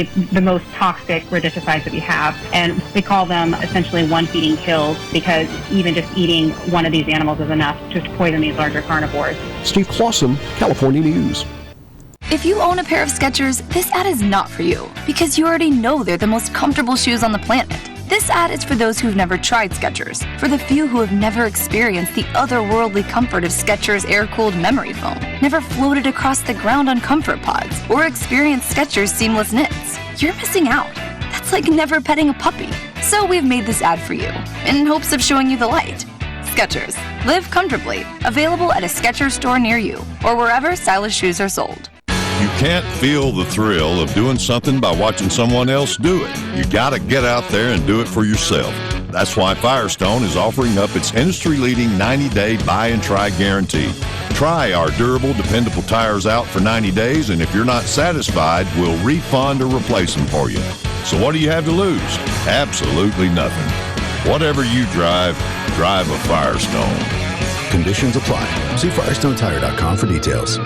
the most toxic rodenticides that we have. And we call them essentially one feeding kills, because even just eating one of these animals is enough to poison these larger carnivores. Steve Clausen, California News. If you own a pair of Skechers, this ad is not for you, because you already know they're the most comfortable shoes on the planet. This ad is for those who've never tried Skechers, for the few who have never experienced the otherworldly comfort of Skechers air-cooled memory foam, never floated across the ground on comfort pods, or experienced Skechers seamless knits. You're missing out. That's like never petting a puppy. So we've made this ad for you, in hopes of showing you the light. Skechers. Live comfortably. Available at a Skechers store near you, or wherever stylish shoes are sold. You can't feel the thrill of doing something by watching someone else do it. You gotta get out there and do it for yourself. That's why Firestone is offering up its industry-leading 90-day buy and try guarantee. Try our durable, dependable tires out for 90 days, and if you're not satisfied, we'll refund or replace them for you. So what do you have to lose? Absolutely nothing. Whatever you drive, drive a Firestone. Conditions apply. See FirestoneTire.com for details.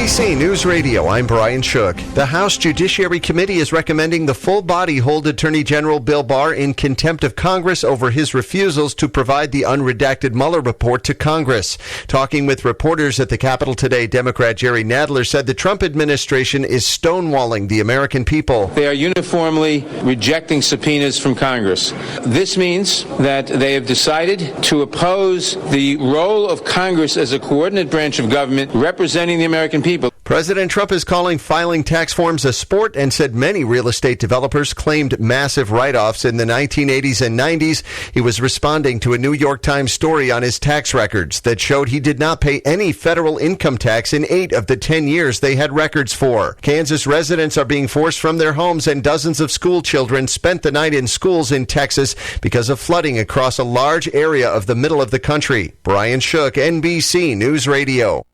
NBC News Radio, I'm Brian Shook. The House Judiciary Committee is recommending the full body hold Attorney General Bill Barr in contempt of Congress over his refusals to provide the unredacted Mueller report to Congress. Talking with reporters at the Capitol today, Democrat Jerry Nadler said the Trump administration is stonewalling the American people. They are uniformly rejecting subpoenas from Congress. This means that they have decided to oppose the role of Congress as a coordinate branch of government representing the American people. President Trump is calling filing tax forms a sport and said many real estate developers claimed massive write-offs in the 1980s and 90s. He was responding to a New York Times story on his tax records that showed he did not pay any federal income tax in 8 of the 10 years they had records for. Kansas residents are being forced from their homes, and dozens of school children spent the night in schools in Texas because of flooding across a large area of the middle of the country. Brian Shook, NBC News Radio.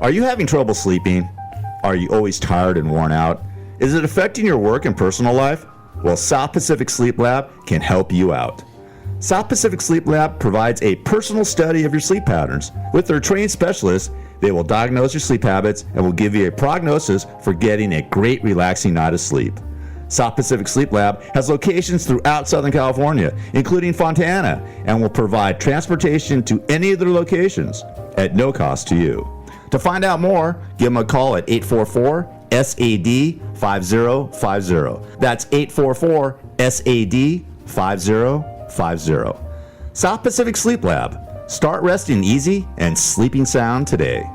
Are you having trouble sleeping? Are you always tired and worn out? Is it affecting your work and personal life? Well, South Pacific Sleep Lab can help you out. South Pacific Sleep Lab provides a personal study of your sleep patterns. With their trained specialists, they will diagnose your sleep habits and will give you a prognosis for getting a great relaxing night of sleep. South Pacific Sleep Lab has locations throughout Southern California, including Fontana, and will provide transportation to any of their locations at no cost to you. To find out more, give them a call at 844-SAD-5050. That's 844-SAD-5050. South Pacific Sleep Lab. Start resting easy and sleeping sound today.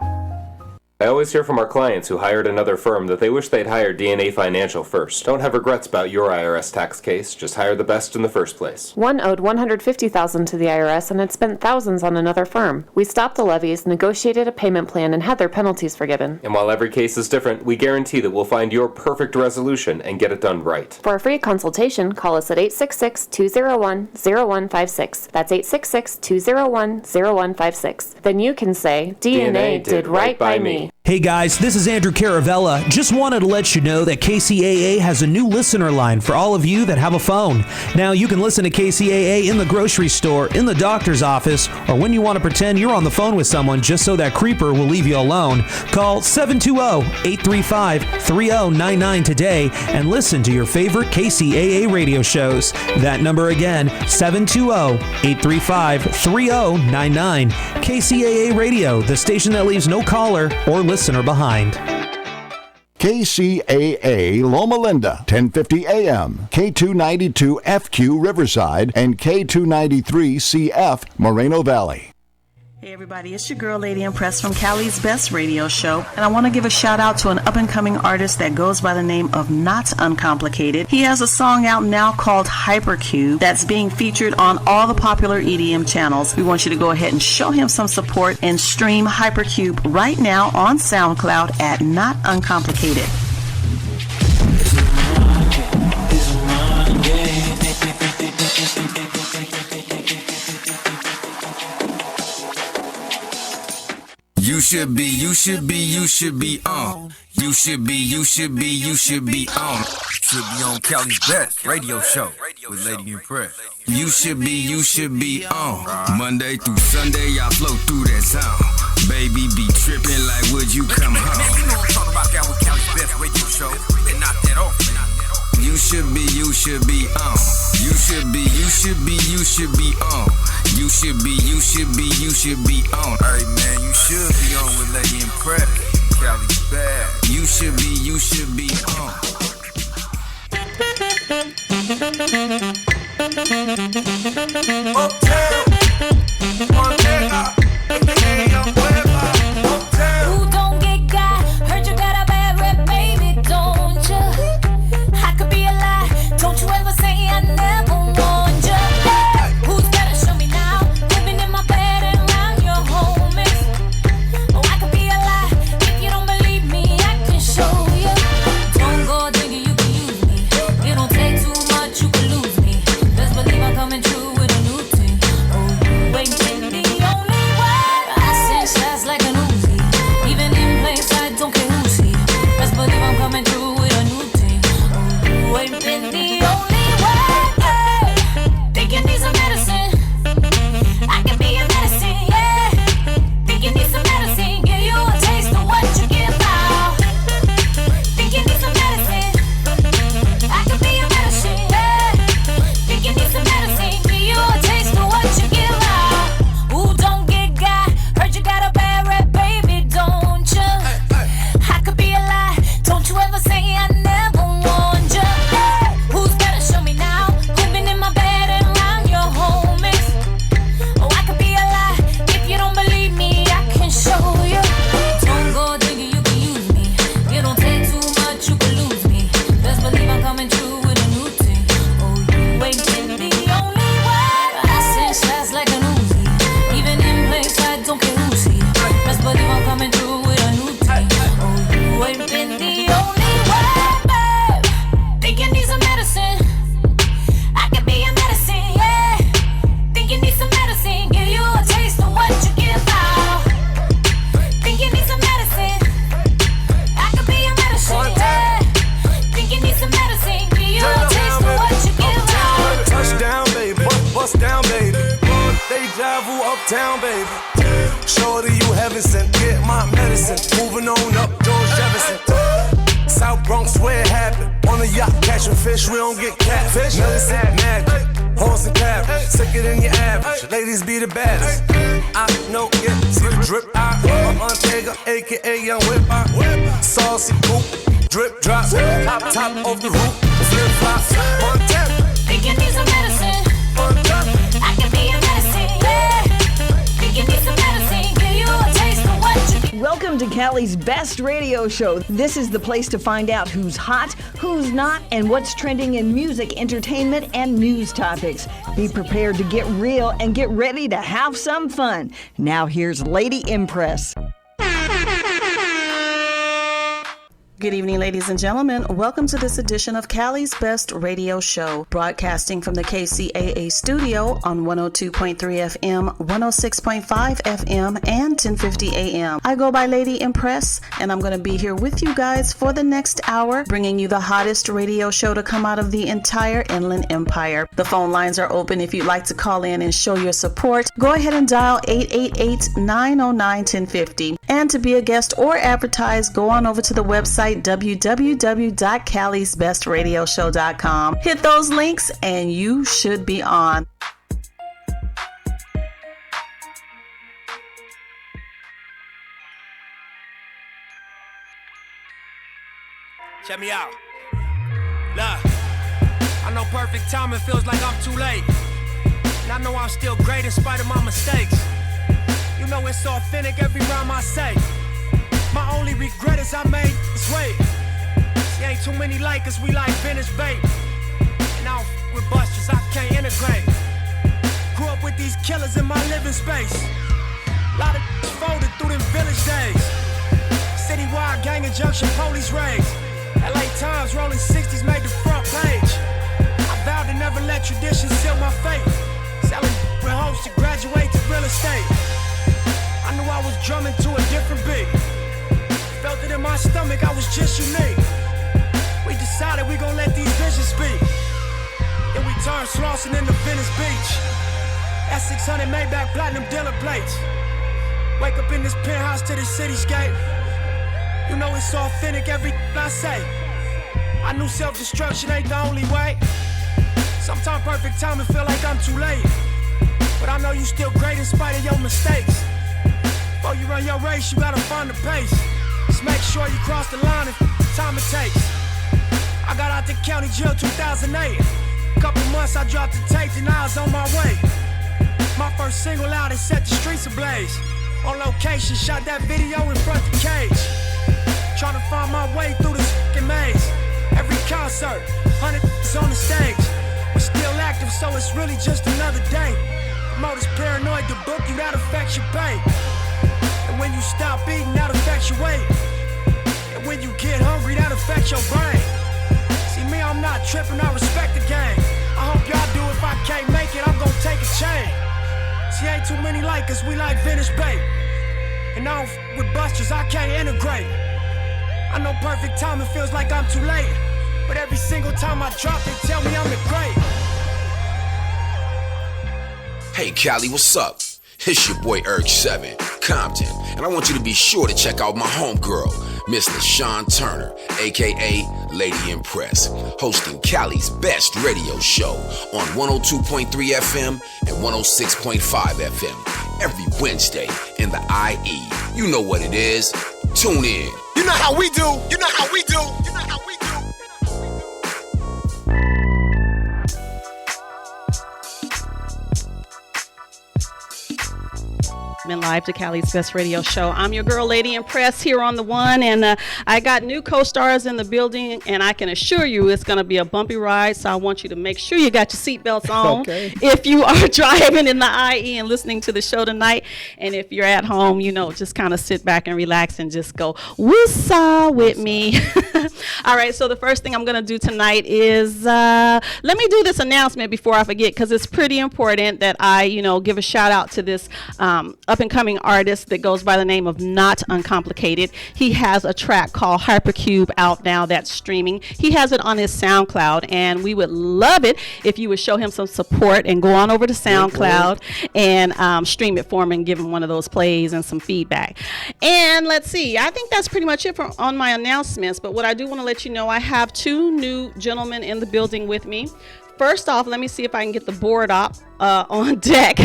I always hear from our clients who hired another firm that they wish they'd hired DNA Financial first. Don't have regrets about your IRS tax case. Just hire the best in the first place. One owed $150,000 to the IRS and had spent thousands on another firm. We stopped the levies, negotiated a payment plan, and had their penalties forgiven. And while every case is different, we guarantee that we'll find your perfect resolution and get it done right. For a free consultation, call us at 866-201-0156. That's 866-201-0156. Then you can say, DNA did right by me. Hey guys, this is Andrew Caravella. Just wanted to let you know that KCAA has a new listener line for all of you that have a phone. Now you can listen to KCAA in the grocery store, in the doctor's office, or when you want to pretend you're on the phone with someone just so that creeper will leave you alone. Call 720-835-3099 today and listen to your favorite KCAA radio shows. That number again, 720-835-3099. KCAA Radio, the station that leaves no caller or listener behind. KCAA Loma Linda, 1050 AM, K292FQ Riverside, and K293CF Moreno Valley. Hey everybody, it's your girl Lady Impress from Cali's Best Radio Show, and I want to give a shout out to an up-and-coming artist that goes by the name of Not Uncomplicated. He has a song out now called Hypercube that's being featured on all the popular EDM channels. We want you to go ahead and show him some support and stream Hypercube right now on SoundCloud at Not Uncomplicated. You should be on. You should be on. Should be on Cali's Best Radio Show with Lady Impress. You should be on. Monday through Sunday, I flow through that sound. Baby be tripping like would you come home? should be on. You should be, you should be, you should be on. You should be, you should be, you should be on. Alright, man, you should be on with Lady Impress. Cali's bad. You should be on. Uptown, Montana, aka Young Weber. Uptown. Ooh, don't get got. Heard you got a bad rep, baby, don't you? I could be a lie. Don't you ever say I never warned you. Who's gotta show me now? Living in my bed and around your homies. Oh, I could be a lie. If you don't believe me, I can show you. Don't go thinking you can use me. It don't take too much, you can lose me. Best believe I'm coming true with a new team. Oh, you ain't been the only one. I send shots like an Uzi. Even in place, I don't care who's he. Best believe I'm coming through with a new team. Oh, you ain't been the only one. Hey, think you need some medicine? I can be a medicine, yeah. Think you need some medicine? Give you a taste of what you give out. Think you need some medicine? I can be a medicine, yeah. Think you need some medicine? Give you a taste of what you give out. Ooh, don't get got. Heard you got a bad rep, baby, don't you? I could be a lie. Don't you ever say I never warned you. Who's gotta show me now? Living in my bed and around your homies. Oh, I could be a lie. If you don't believe me, I can show you. Don't go thinking you can use me. It don't take too much, you can lose me. Best believe I'm coming true with a new team. Oh, you ain't been the only one. I send shots like an Uzi. Even in place, I don't care who's he. Best believe I'm coming through with a new team. Oh, you ain't been the only one, babe. Think you need some medicine? I can be a medicine, yeah. Think you need some medicine? Give you a taste of what you give out. Think you need some medicine? I can be a medicine, yeah. Think you need some medicine? Give you a taste of what you give out. Touchdown, baby. Bust down, baby. Deja vu, uptown, baby. Shorty, you heaven sent. Get my medicine. Moving on up, George Jefferson. South Bronx, where it happened. On the yacht, catching fish, we don't get catfish. Medicine, magic. Horse and carriage. Sicker than your average. Ladies be the baddest. I know, yeah. See the drip out. I'm Untega, aka Young Whip. Saucy coupe. Drip drop. Top of the roof. Flip flops. Montana. Think you need some medicine? I can be a medicine, yeah. Think you need some medicine? Give you a taste of what you. Welcome to Cali's best radio show. This is the place to find out who's hot, who's not, and what's trending in music, entertainment, and news topics. Be prepared to get real and get ready to have some fun. Now here's Lady Impress. Good evening, ladies and gentlemen. Welcome to this edition of Cali's Best Radio Show, broadcasting from the KCAA studio on 102.3 FM, 106.5 FM, and 1050 AM. I go by Lady Impress, and I'm going to be here with you guys for the next hour, bringing you the hottest radio show to come out of the entire Inland Empire. The phone lines are open if you'd like to call in and show your support. Go ahead and dial 888-909-1050. And to be a guest or advertise, go on over to the website www.calisbestradioshow.com. Hit those links and you should be on. Check me out. Look, I know perfect timing feels like I'm too late. And I know I'm still great in spite of my mistakes. You know it's authentic every rhyme I say. My only regret is I made this wait. See, ain't too many like us, we like vintage bait. And I don't with busters, I can't integrate. Grew up with these killers in my living space. Lot of folded through them village days. Citywide gang injunction, police raids. LA Times rolling 60s made the front page. I vowed to never let tradition seal my fate. Selling with hopes to graduate to real estate. I knew I was drumming to a different beat. Felt it in my stomach, I was just unique. We decided we gon' let these visions speak. Then we turned Slauson into Venice Beach. S600 Maybach platinum dealer plates. Wake up in this penthouse to the cityscape. You know it's authentic everything I say. I knew self-destruction ain't the only way. Sometimes perfect timing feel like I'm too late. But I know you still great in spite of your mistakes. Before you run your race, you gotta find the pace. Just make sure you cross the line if time it takes. I got out the county jail 2008. Couple months I dropped the tape and I was on my way. My first single out and set the streets ablaze. On location, shot that video in front of the cage. Trying to find my way through this fucking maze. Every concert, 100 on the stage. We're still active, so it's really just another day. Promoters paranoid to book you, that affects your pay. And when you stop eating, that affects your weight. And when you get hungry, that affects your brain. See me, I'm not tripping, I respect the game. I hope y'all do. If I can't make it, I'm gonna take a chain. See, ain't too many like us, we like vintage bait. And I don't with busters, I can't integrate. I know perfect timing feels like I'm too late. But every single time I drop, they tell me I'm the great. Hey Cali, what's up? It's your boy Erg7, Compton, and I want you to be sure to check out my homegirl, Miss LaShawn Turner, aka Lady Impress, hosting Cali's best radio show on 102.3 FM and 106.5 FM every Wednesday in the IE. You know what it is. Tune in. You know how we do. You know how we do. You know how we do. Live to Cali's best radio show. I'm your girl, Lady Impress, here on the one, and I got new co-stars in the building, and I can assure you it's going to be a bumpy ride, so I want you to make sure you got your seatbelts on if you are driving in the IE and listening to the show tonight, and if you're at home, you know, just kind of sit back and relax and just go woo-saw with me. All right, so the first thing I'm going to do tonight is let me do this announcement before I forget, because it's pretty important that I, you know, give a shout out to this up-and-coming artist that goes by the name of Not Uncomplicated. He has a track called Hypercube out now that's streaming. He has it on his SoundCloud, and we would love it if you would show him some support and go on over to SoundCloud and stream it for him and give him one of those plays and some feedback. And let's see, I think that's pretty much it on my announcements, but what I do want to let you know, I have two new gentlemen in the building with me. First off, let me see if I can get the board up on deck.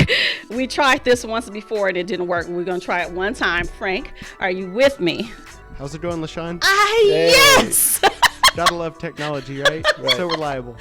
We tried this once before and it didn't work. We're going to try it one time. Frank, are you with me? How's it going, LaShawn? Yes! Gotta love technology, right? So reliable.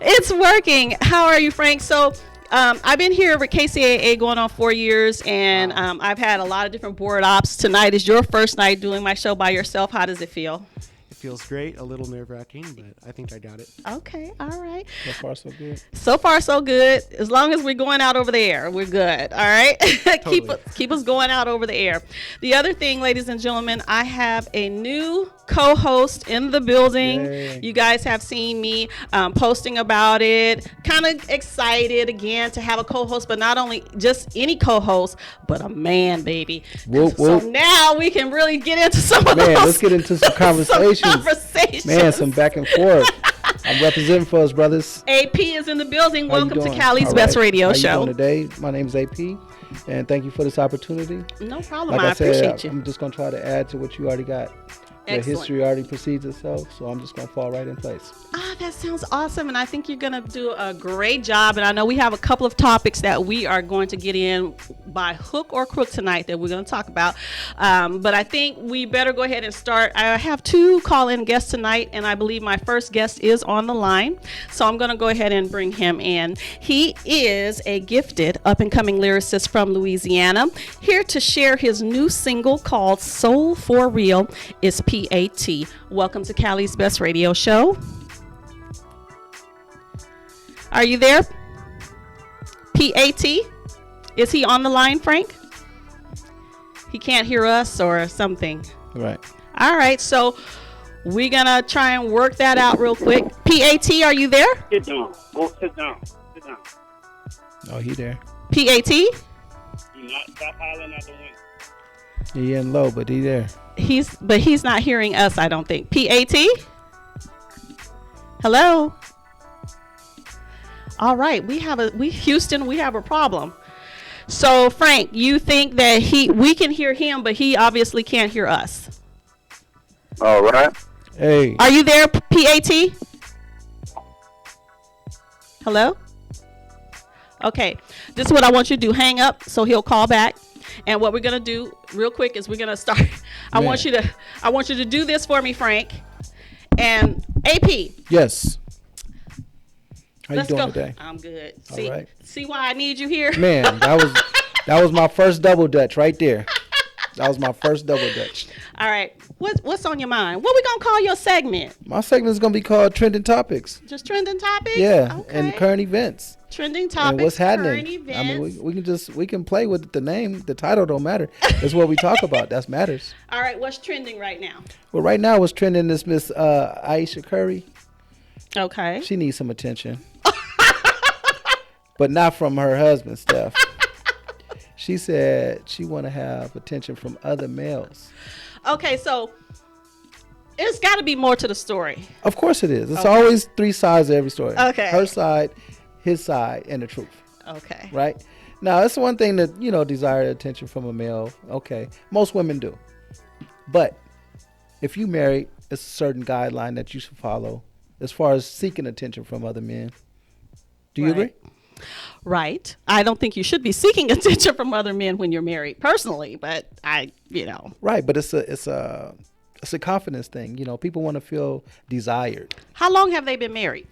It's working. How are you, Frank? So I've been here with KCAA going on 4 years, and I've had a lot of different board ops. Tonight is your first night doing my show by yourself. How does it feel? Feels great, a little nerve-wracking, but I think I got it. Okay, all right. So far, so good. So far, so good. As long as we're going out over the air, we're good. All right. Totally. keep us going out over the air. The other thing, ladies and gentlemen, I have a new co-host in the building. Yay. You guys have seen me posting about it. Kind of excited again to have a co-host, but not only just any co-host, but a man, baby. Whoop, so whoop. now we can really get into some of those. Man, let's get into some conversations. Man, some back and forth. I'm representing for us, brothers. AP is in the building. Welcome to Cali's Best Radio Show. How you doing today? My name is AP, and thank you for this opportunity. No problem. Like I said, appreciate you. I'm just going to try to add to what you already got. The history already precedes itself, so I'm just going to fall right in place. That sounds awesome, and I think you're going to do a great job, and I know we have a couple of topics that we are going to get in by hook or crook tonight that we're going to talk about, but I think we better go ahead and start. I have two call-in guests tonight, and I believe my first guest is on the line, so I'm going to go ahead and bring him in. He is a gifted up-and-coming lyricist from Louisiana, here to share his new single called Soul for Real. It's PAT. Welcome to Cali's Best Radio Show. Are you there? PAT? Is he on the line, Frank? He can't hear us or something. Right. All right, so we're going to try and work that out real quick. PAT, are you there? Sit down. Go sit down. Sit down. Oh, he there. PAT? Stop hollering out the window. He in low, but he there. He's not hearing us, I don't think. PAT? Hello? All right, Houston, we have a problem. So Frank, you think that we can hear him, but he obviously can't hear us. All right. Hey. Are you there, PAT? Hello? Okay, this is what I want you to do. Hang up so he'll call back. And what we're gonna do real quick is we're gonna start. I want you to do this for me, Frank. And AP. Yes. How Let's you doing go. today? I'm good. All See, right. see why I need you here? Man, that was my first double dutch right there. That was my first double dutch. All right. What's on your mind? What we gonna call your segment? My segment is gonna be called Trending Topics. Just trending topics? Yeah, Okay. and current events. Trending topics. And what's happening? Current events. I mean, we can play with the name. The title don't matter. It's what we talk about. That matters. All right. What's trending right now? Well, right now what's trending is Miss Aisha Curry. Okay. She needs some attention, but not from her husband, Steph. She said she want to have attention from other males. Okay, so it's got to be more to the story. Of course it is. It's Okay. always three sides of every story. Okay. Her side, his side, and the truth. Okay. Right? Now, it's one thing to, desire attention from a male. Okay. Most women do. But if you marry, it's a certain guideline that you should follow as far as seeking attention from other men. Do you agree? Right. I don't think you should be seeking attention from other men when you're married, personally, but Right, but it's a confidence thing. People want to feel desired. How long have they been married?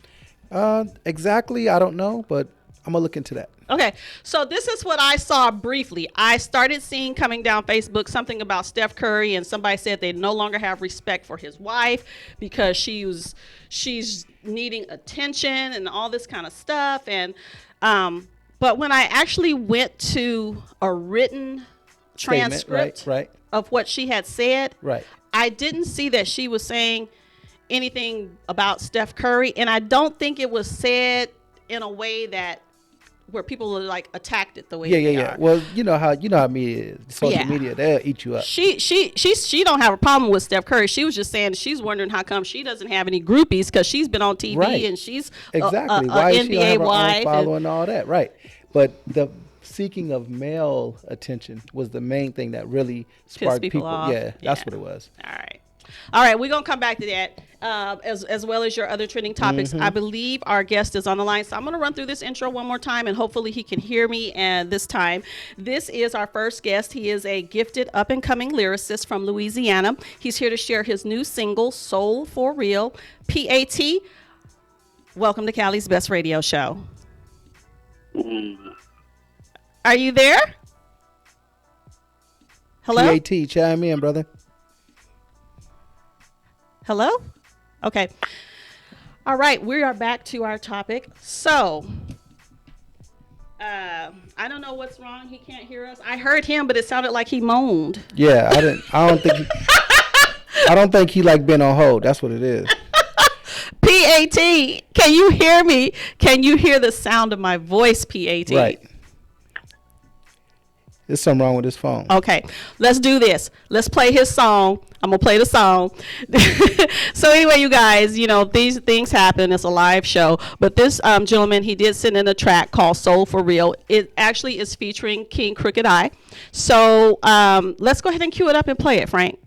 Exactly, I don't know, but I'm gonna look into that. Okay, so this is what I saw briefly. I started seeing coming down Facebook something about Steph Curry, and somebody said they no longer have respect for his wife because she's needing attention and all this kind of stuff. And but when I actually went to a written transcript right. of what she had said, Right. I didn't see that she was saying anything about Steph Curry, and I don't think it was said in a way that where people are like attacked it the way they are. Well, you know how media is. Social media, they'll eat you up. She don't have a problem with Steph Curry. She was just saying she's wondering how come she doesn't have any groupies because she's been on TV Right. and she's Exactly. a Why is she NBA don't have her wife own follow and all that? Right. But the seeking of male attention was the main thing that really sparked people off. Yeah, that's what it was. All right, we're gonna come back to that as well as your other trending topics. I believe our guest is on the line, so I'm gonna run through this intro one more time, and hopefully he can hear me. And this time, this is our first guest. He is a gifted up-and-coming lyricist from Louisiana. He's here to share his new single, "Soul for Real." PAT, welcome to Cali's Best Radio Show. Are you there? Hello? PAT, chime in, brother. Hello? Okay. All right, we are back to our topic. So, I don't know what's wrong. He can't hear us. I heard him, but it sounded like he moaned. Yeah, I don't think he like been on hold. That's what it is. PAT, can you hear me? Can you hear the sound of my voice, PAT? Right. There's something wrong with his phone. Okay, let's do this. Let's play his song. I'm going to play the song. So anyway, you guys, these things happen. It's a live show. But this gentleman, he did send in a track called Soul for Real. It actually is featuring King Crooked Eye. So let's go ahead and cue it up and play it, Frank.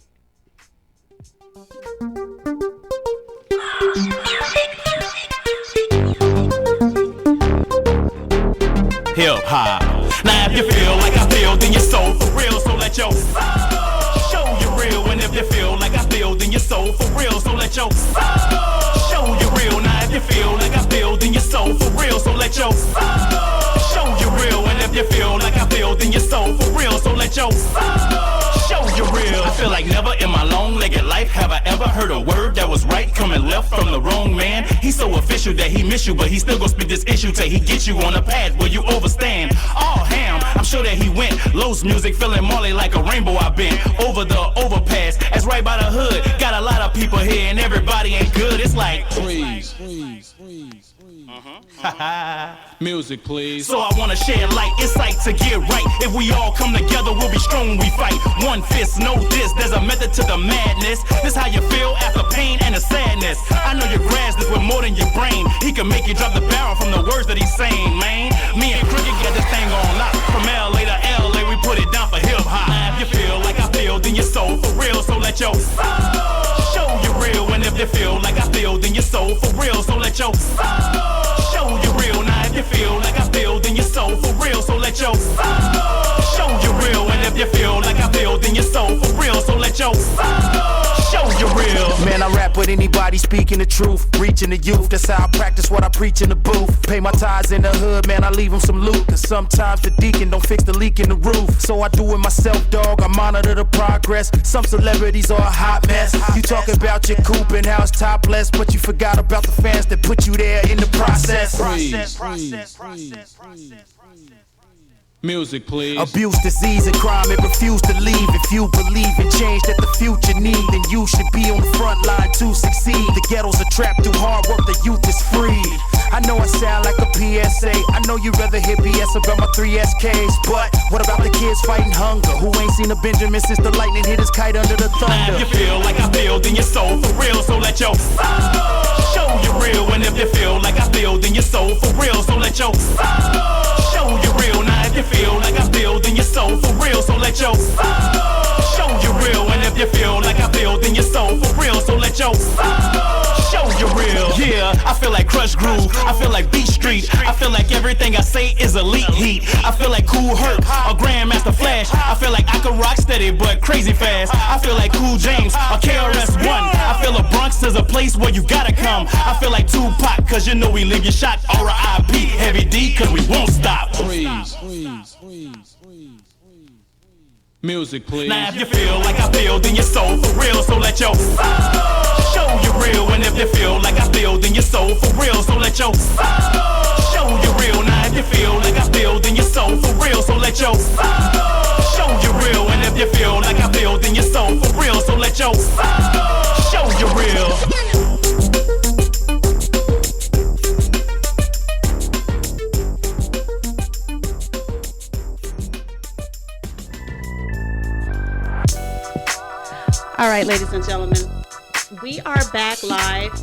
Hip hop. Now if you feel like I feel, then you're soul for real. So let your soul show you real. And if you feel like I feel, then you're soul for real. So let your soul show you real. Now if you feel like I feel, then you're soul for real. So let your soul show you real. And if you feel like I feel, then you're soul for real. So let your soul show you real. I feel like never in my long-legged life have I ever heard a word that was right coming left from the wrong man. He's so official that he miss you, but he still gon' spit this issue till he get you on a path where you overstand. All ham, I'm sure that he went. Lowe's music feeling Marley like a rainbow. I've been over the overpass. That's right by the hood. Got a lot of people here and everybody ain't good. It's like freeze. Music, please. So I wanna share light, insight to get right. If we all come together, we'll be strong. We fight. One fist, no diss. There's a method to the madness. This how you feel after pain and the sadness. I know you grasp this with more than your brain. He can make you drop the barrel from the words that he's saying, man. Me and Cricket got this thing on lock. From LA to LA, we put it down for hip hop. Now if you feel like I feel, then you're soul for real. So let your soul show you real. And if you feel like I feel, then you're soul for real. So let your soul show you real. soul for real, so let your soul show you real. And if you feel like I feel, then your soul for real, so let your soul show you real. Man, I rap with anybody speaking the truth, reaching the youth. That's how I practice what I preach in the booth. Pay my tithes in the hood, man, I leave them some loot. Cause sometimes the deacon don't fix the leak in the roof. So I do it myself, dog, I monitor the progress. Some celebrities are a hot mess. You talking about your coupe and how it's topless, but you forgot about the fans that put you there in the process. Music, please. Abuse, disease, and crime, it refuse to leave. If you believe in change that the future need, then you should be on the front line to succeed. The ghetto's a trap, through hard work, the youth is free. I know I sound like a PSA. I know you'd rather hear BS about my 3 SKs. But what about the kids fighting hunger, who ain't seen a Benjamin since the lightning hit his kite under the thunder? Now if you feel like I feel, then your soul for real, so let your soul show you real. And if you feel like I feel, then your soul for real, so let your soul show you real. Now if you feel like I feel, then your soul for real, so let your soul show you real. And if you feel like I feel, then your soul for real, so let your soul show you real. Yeah, I feel like Crush Groove, I feel like Beat Street, I feel like everything I say is elite heat. I feel like Cool Herc or Grandmaster Flash, I feel like I can rock steady but crazy fast. I feel like Cool James or KRS-One, I feel the Bronx is a place where you gotta come. I feel like Tupac, cause you know we leave you shot. R.I.P. Heavy D, cause we won't stop. Music, please. Now if you feel like I feel, then your soul for real, so let your soul show you real. And if you feel like I feel, then your soul for real, so let your soul show you real. Now if you feel like I feel, then your soul for real, so let your soul show you real. And if you feel like I feel, then your soul for real, so let your soul show you real. All right, ladies and gentlemen, we are back live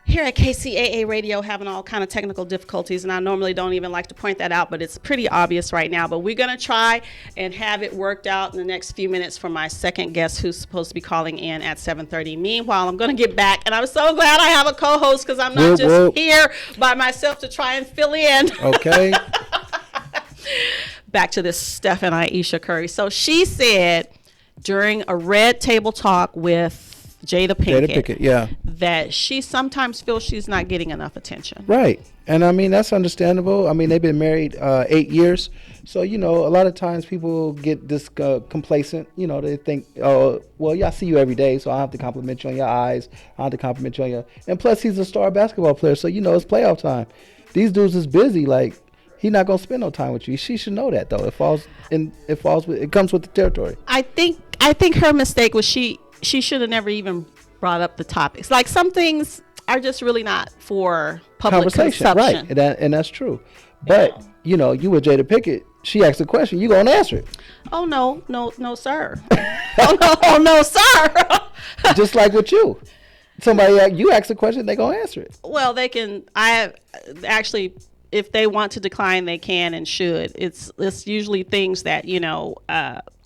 here at KCAA Radio, having all kind of technical difficulties, and I normally don't even like to point that out, but it's pretty obvious right now. But we're going to try and have it worked out in the next few minutes for my second guest, who's supposed to be calling in at 7:30. Meanwhile, I'm going to get back, and I'm so glad I have a co-host, because I'm not just here by myself to try and fill in. Okay. Back to this Steph and Aisha Curry. So she said during a Red Table Talk with Jada Pinkett, yeah, that she sometimes feels she's not getting enough attention. Right. And I mean, that's understandable. I mean, they've been married 8 years. So, you know, a lot of times people get this complacent. You know, they think, oh, well, yeah, I see you every day, so I have to compliment you on your eyes. I have to compliment you on your... And plus, he's a star basketball player, so, you know, it's playoff time. These dudes is busy. Like, he's not going to spend no time with you. She should know that, though. It comes with the territory. I think her mistake was she should have never even brought up the topics. Like, some things are just really not for public conversation, consumption. Right? And that's true. But you know, you with Jada Pinkett, she asked a question, you gonna answer it. Oh no, sir. oh no, sir. Just like with you, you ask a question, they gonna answer it. Well, they can. Actually, if they want to decline, they can and should. It's usually things that, you know,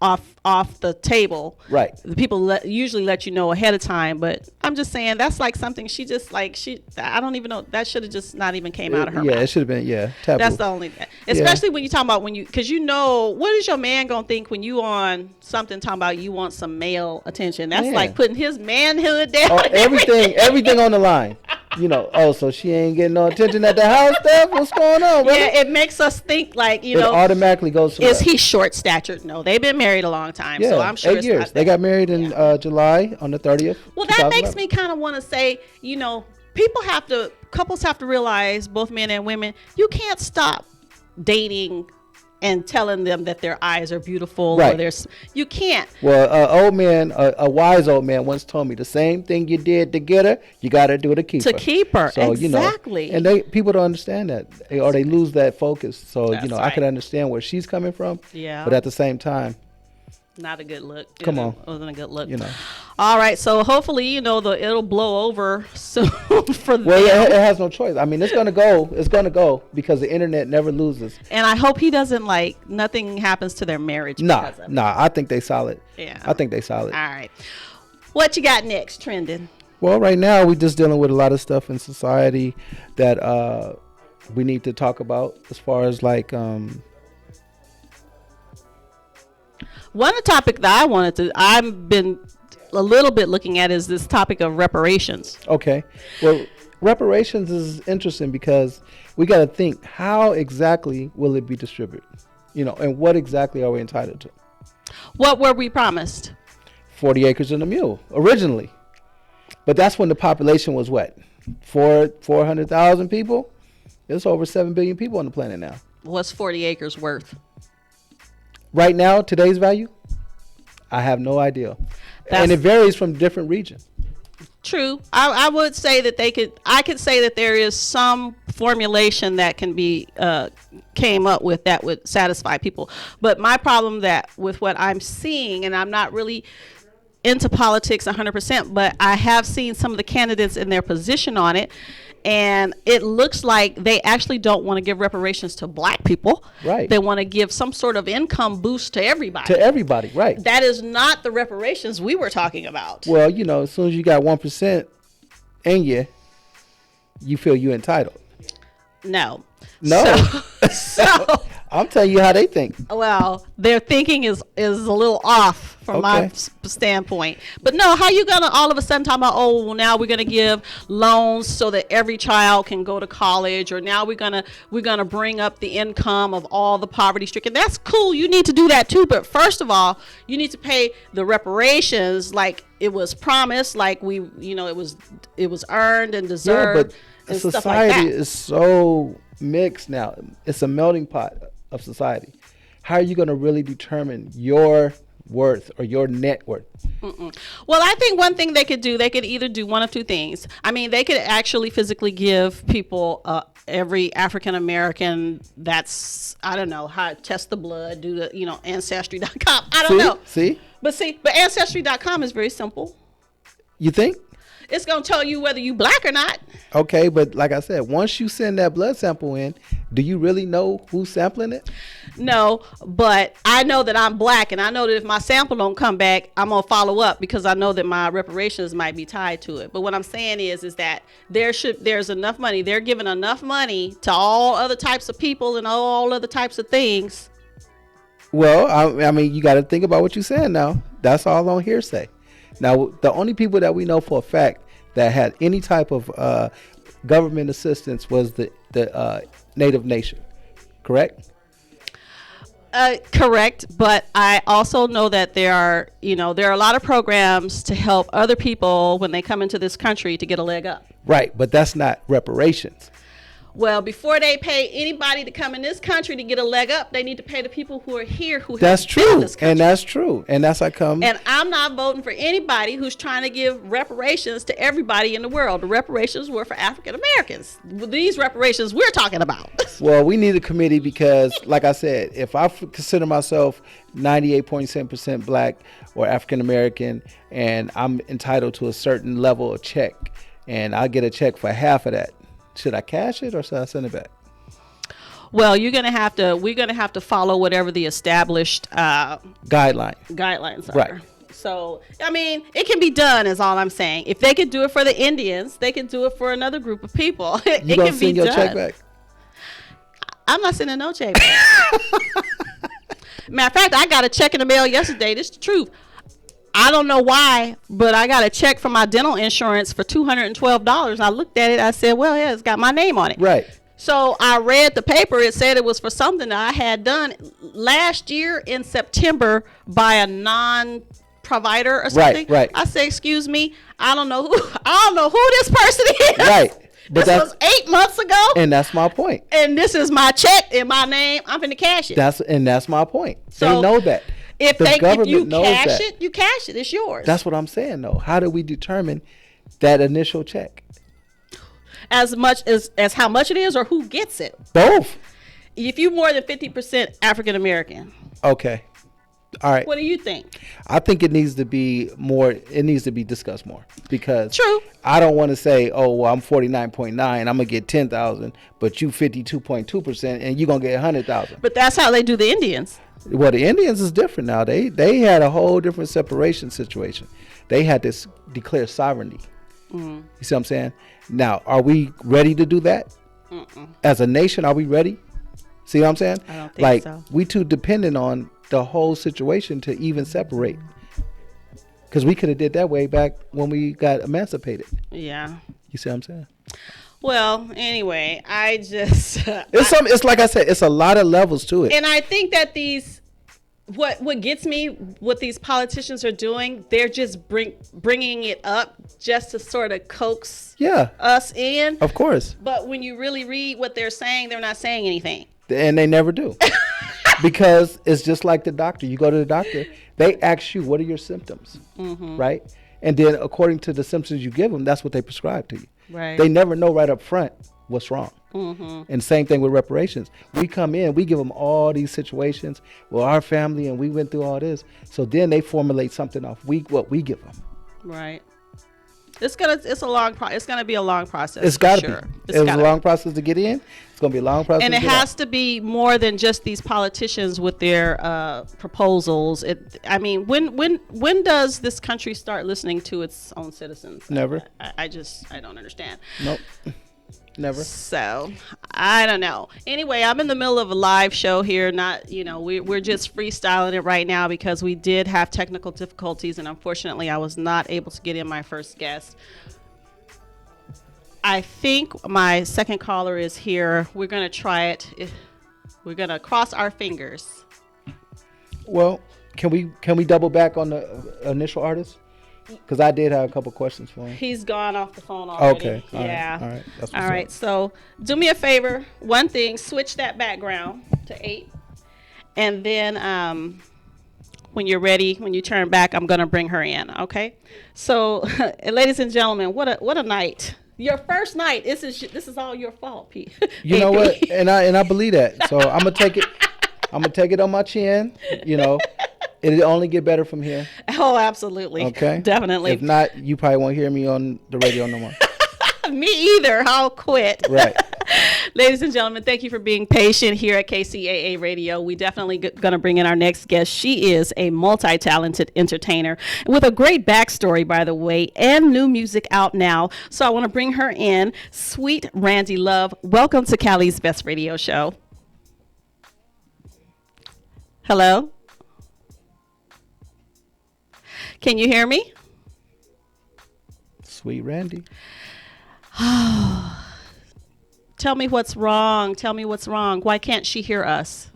off the table. Right. The people usually let you know ahead of time, but I'm just saying that's like something she just like I don't even know, that should have just not even came out of her mouth. Yeah, it should have been taboo. That's the only thing. Especially when you talking about because you know, what is your man gonna think when you on something talking about you want some male attention? That's like putting his manhood down. Everything on the line. You know, so she ain't getting no attention at the house, Steph? What's going on, brother? Yeah, it makes us think like, you know. It automatically goes to Is he short-statured? No, they've been married a long time, so I'm sure 8 years. They got married in July on the 30th. Well, that makes me kind of want to say, you know, couples have to realize, both men and women, you can't stop dating and telling them that their eyes are beautiful, right? Or you can't. Well, a wise old man once told me, the same thing you did to get her, you got to do to keep her. To keep her, so, exactly. You know, and people don't understand that, or they lose that focus. So That's you know, right. I can understand where she's coming from. Yeah. But at the same time, not a good look. Come on. It wasn't a good look. You know. All right, so hopefully, you know, it'll blow over soon for them. Well, yeah, it has no choice. I mean, it's gonna go. It's gonna go because the internet never loses. And I hope he doesn't nothing happens to their marriage. Nah. I think they solid. Yeah. I think they solid. All right. What you got next, trending? Well, right now we're just dealing with a lot of stuff in society that we need to talk about as far as like one topic that I've been a little bit looking at is this topic of reparations. Okay. Well, reparations is interesting because we got to think, how exactly will it be distributed? And what exactly are we entitled to? What were we promised? 40 acres and a mule originally. But that's when the population was what? 400,000 people? There's over 7 billion people on the planet now. What's 40 acres worth? Right now, today's value? I have no idea. And it varies from different regions. True. I would say that I could say that there is some formulation that can be came up with that would satisfy people. But my problem with what I'm seeing, and I'm not really into politics 100%, but I have seen some of the candidates in their position on it, and it looks like they actually don't want to give reparations to black people. Right. They want to give some sort of income boost to everybody. To everybody, right. That is not the reparations we were talking about. Well, as soon as you got 1% in you feel you're entitled. No. So I'm telling you how they think. Well, their thinking is a little off from my standpoint. But no, how you gonna all of a sudden talk about, now we're gonna give loans so that every child can go to college, or now we're gonna bring up the income of all the poverty stricken. That's cool. You need to do that too. But first of all, you need to pay the reparations like it was promised, like it was earned and deserved. Yeah, but society is so mixed now. It's a melting pot of society. How are you going to really determine your worth or your net worth? Well, I think one thing they could either do one of two things. I mean, they could actually physically give people every African American that's, I don't know, how to test the blood, do the, ancestry.com. I don't know. But ancestry.com is very simple. You think? It's going to tell you whether you black or not. Okay, but like I said, once you send that blood sample in, do you really know who's sampling it? No, but I know that I'm black, and I know that if my sample don't come back, I'm going to follow up because I know that my reparations might be tied to it. But what I'm saying is that there's enough money. They're giving enough money to all other types of people and all other types of things. Well, I mean, you got to think about what you're saying now. That's all on hearsay. Now, the only people that we know for a fact that had any type of government assistance was the Native Nation, correct? Correct, but I also know that there are a lot of programs to help other people when they come into this country to get a leg up. Right, but that's not reparations. Well, before they pay anybody to come in this country to get a leg up, they need to pay the people who are here who that's have been in this country. And that's true, and that's how come. And I'm not voting for anybody who's trying to give reparations to everybody in the world. The reparations were for African Americans. These reparations we're talking about. Well, we need a committee because, like I said, if I consider myself 98.7% black or African American, and I'm entitled to a certain level of check, and I get a check for half of that, should I cash it or should I send it back? Well, we're gonna have to follow whatever the established guidelines are. Right. So, I mean, it can be done, is all I'm saying. If they could do it for the Indians, they can do it for another group of people. It you can gonna be send your done. check back? I'm not sending no check back. Matter of fact, I got a check in the mail yesterday. This is the truth. I don't know why, but I got a check from my dental insurance for $212. I looked at it. I said, well, yeah, it's got my name on it. Right. So I read the paper. It said it was for something that I had done last year in September by a non-provider or something. Right. I said, excuse me, I don't know who this person is. Right. But this was 8 months ago. And that's my point. And this is my check in my name. I'm finna cash it. That's my point. So, they know that. If you cash it, you cash it. It's yours. That's what I'm saying, though. How do we determine that initial check? As much as how much it is, or who gets it? Both. If you're more than 50% African American. Okay. All right. What do you think? I think it needs to be more. It needs to be discussed more because true. I don't want to say, oh, well, I'm 49.9. I'm gonna get 10,000, but you 52.2%, and you're gonna get 100,000. But that's how they do the Indians. Well, the Indians is different now. They had a whole different separation situation. They had to declare sovereignty. Mm-hmm. You see what I'm saying? Now, are we ready to do that? As a nation, are we ready? See what I'm saying? I don't think like, so. We too dependent on the whole situation to even separate. Because we could have did that way back when we got emancipated. Yeah. You see what I'm saying? Well, anyway, I just It's like I said, it's a lot of levels to it. and I think that what gets me, what these politicians are doing, they're just bringing it up just to sort of coax us in. Of course. But when you really read what they're saying, they're not saying anything. And they never do. Because it's just like the doctor. You go to the doctor, they ask you, what are your symptoms? Right? And then according to the symptoms you give them, that's what they prescribe to you. Right. They never know right up front what's wrong. Mm-hmm. And same thing with reparations. We come in, we give them all these situations. Well, our family and we went through all this. So then they formulate something off what we give them. Right. It's gonna be a long process. It's got to sure. be. It's a long process to get in. It's gonna be a long process. And it to get has out. to be more than just these politicians with their proposals. I mean, when does this country start listening to its own citizens? Never. I don't understand. Nope. Never. So I don't know. Anyway, I'm in the middle of a live show here. We're just freestyling it right now because we did have technical difficulties, and unfortunately, I was not able to get in my first guest. I think my second caller is here. We're gonna try it. We're gonna cross our fingers. Well, can we double back on the initial artist? Because I did have a couple questions for him. He's gone off the phone already. Okay. Yeah. All right. That's what's All right. up. So do me a favor. One thing, switch that background to 8. And then when you're ready, when you turn back, I'm going to bring her in. Okay. So ladies and gentlemen, what a night. Your first night. This is all your fault, Pete. You know what? And I believe that. So I'm gonna take it. I'm gonna take it on my chin. It'll only get better from here. Oh, absolutely. Okay. Definitely. If not, you probably won't hear me on the radio no more. Me either. I'll quit. Right. Ladies and gentlemen, thank you for being patient here at KCAA Radio. We definitely going to bring in our next guest. She is a multi-talented entertainer with a great backstory, by the way, and new music out now. So I want to bring her in. Sweet Randy Love. Welcome to Cali's Best Radio Show. Hello? Can you hear me? Sweet Randy. Tell me what's wrong. Tell me what's wrong. Why can't she hear us?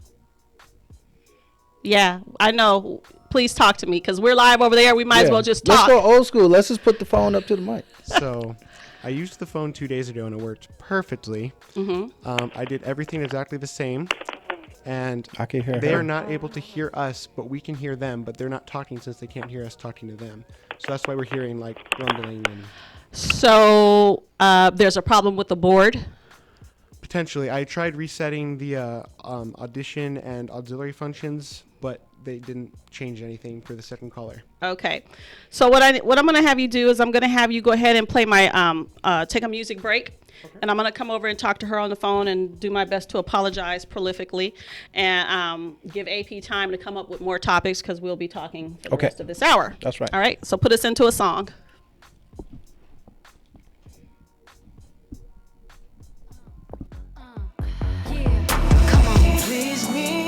Yeah, I know. Please talk to me because we're live over there. We might as well just talk. Let's go old school. Let's just put the phone up to the mic. So I used the phone 2 days ago and it worked perfectly. I did everything exactly the same. And I can hear they her. are not able to hear us, but we can hear them, but they're not talking since they can't hear us talking to them. So that's why we're hearing like rumbling and So there's a problem with the board? potentially. I tried resetting the audition and auxiliary functions, but they didn't change anything for the second caller. Okay. So what I'm going to have you do is I'm going to have you go ahead and play my take a music break. Okay. And I'm going to come over and talk to her on the phone and do my best to apologize prolifically and give AP time to come up with more topics because we'll be talking for the rest of this hour. That's right. All right. So put us into a song. Please me,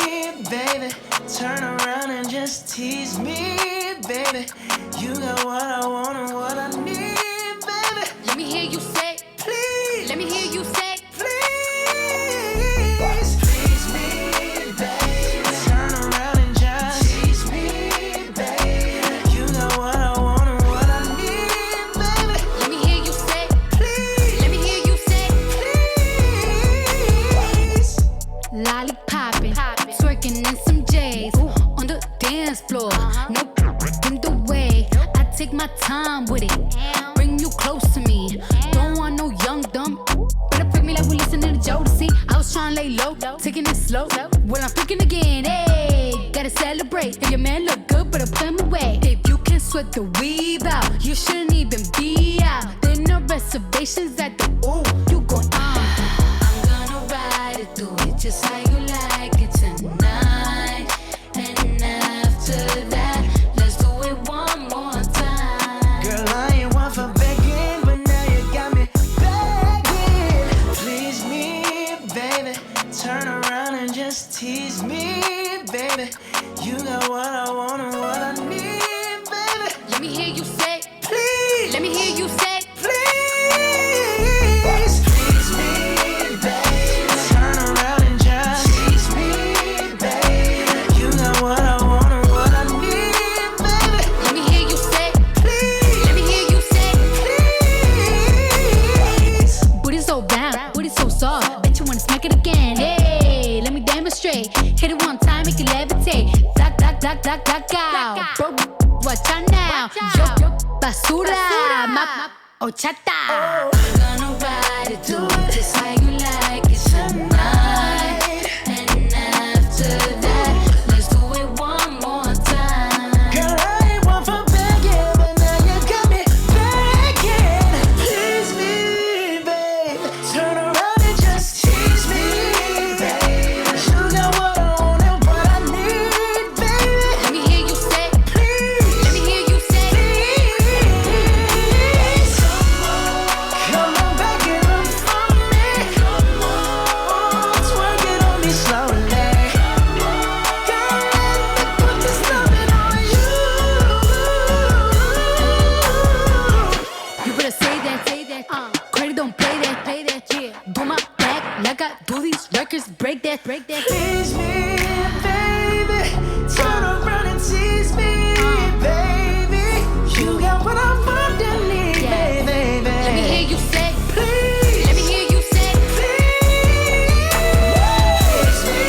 baby. Turn around and just tease me, baby. You got what I want and what I need, baby. Let me hear you say, please. Let me hear you say, please. Please me, baby. Turn around and just tease me, baby. You got what I want and what I need, baby. Let me hear you say, please. Let me hear you say, please. Lollipopping, twerking in some J's on the dance floor. No in the way. I take my time with it. Bring you close to me. Don't want no young dumb. Better freak me like we listening to Jodeci. I was trying to lay low, taking it slow. When I'm freaking again, hey, gotta celebrate. If your man look good, better put him away. If you can sweat the weave out, you shouldn't even be out. There no reservations at the ooh. You going I'm gonna ride it through it just how you like it tonight. And after that, let's do it one more time. Girl, I ain't one for begging, but now you got me begging. Please me, Watch out now. Yo, basura. Ochata. We're gonna ride it, do it just how you like it tonight. And after that, let's do it one more time. Girl, I ain't one for begging, but now you got me begging. Please me, babe. Turn around and just tease me, babe. You got what I want and what I need, baby. Let me hear you say, please. Let me hear you say, please. Come on, back it up for me. Come on, twerk it on me slowly. Girl, let me put this loving on you. you better say that. Credit don't play that, yeah. Do my back like I do these records, break that. Please me, baby. Turn around and tease me, baby. You got what I want and need, baby. Let me hear you say, please. Let me hear you say, Please me,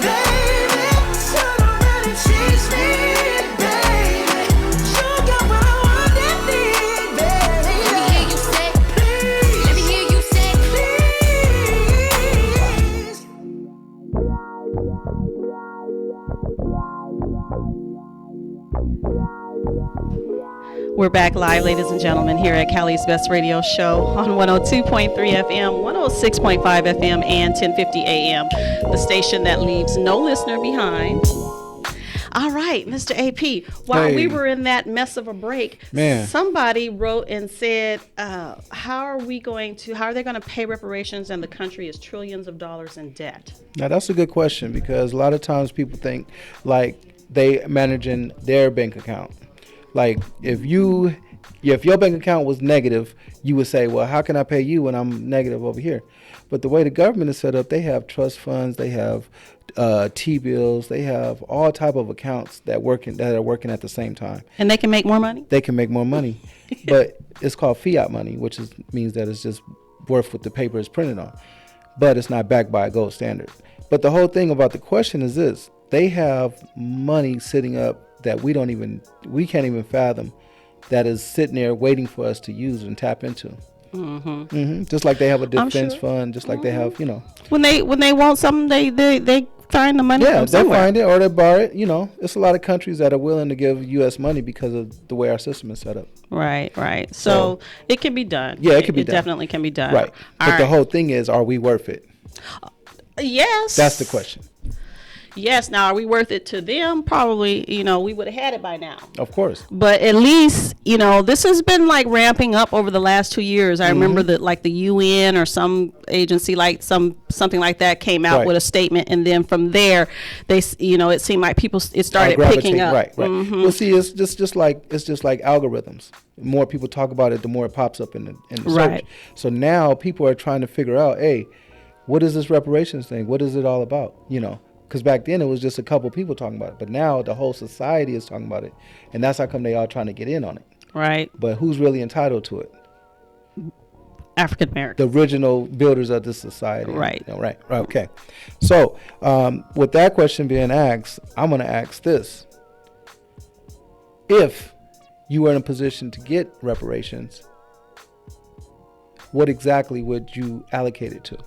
baby. Turn around and tease me, baby. You got what I want and need, baby. Let me hear you say, please. Let me hear you say, please. We're back live, ladies and gentlemen, here at Cali's Best Radio Show on 102.3 FM, 106.5 FM, and 1050 AM, the station that leaves no listener behind. All right, Mr. AP, while Hey. we were in that mess of a break, Man. somebody wrote and said, how are they going to pay reparations and the country is trillions of dollars in debt? Now that's a good question, because a lot of times people think like they managing their bank account. Like if your bank account was negative, you would say, well, how can I pay you when I'm negative over here? But the way the government is set up, they have trust funds, they have T-bills, they have all type of accounts that are working at the same time. And they can make more money? They can make more money, but it's called fiat money, which means that it's just worth what the paper is printed on, but it's not backed by a gold standard. But the whole thing about the question is this: they have money sitting up that we can't even fathom, that is sitting there waiting for us to use and tap into. Just like they have a defense fund, just like they have, When they want something, they find the money from they somewhere. find it or they borrow it. It's a lot of countries that are willing to give U.S. money because of the way our system is set up. Right. So it can be done. Yeah, it can be It done. definitely can be done. Right. But the whole thing is, are we worth it? Yes. That's the question. Yes. Now, are we worth it to them? Probably, we would have had it by now. Of course. But at least, this has been like ramping up over the last 2 years. I remember that like the UN or some agency like something like that came out with a statement. And then from there, they, it seemed like it started picking up. Right. Well, see, it's just like algorithms. The more people talk about it, the more it pops up in the search. Right. So now people are trying to figure out, hey, what is this reparations thing? What is it all about? Because back then it was just a couple people talking about it, but now the whole society is talking about it, and that's how come they all trying to get in on it. Right. But who's really entitled to it? African American. The original builders of this society. Right. Right. Okay. So with that question being asked, I'm going to ask this: if you were in a position to get reparations, what exactly would you allocate it to?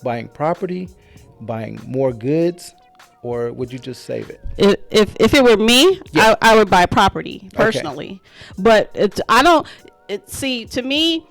Buying property, buying more goods, or would you just save it? If it were me, I would buy property personally. Okay. But to me,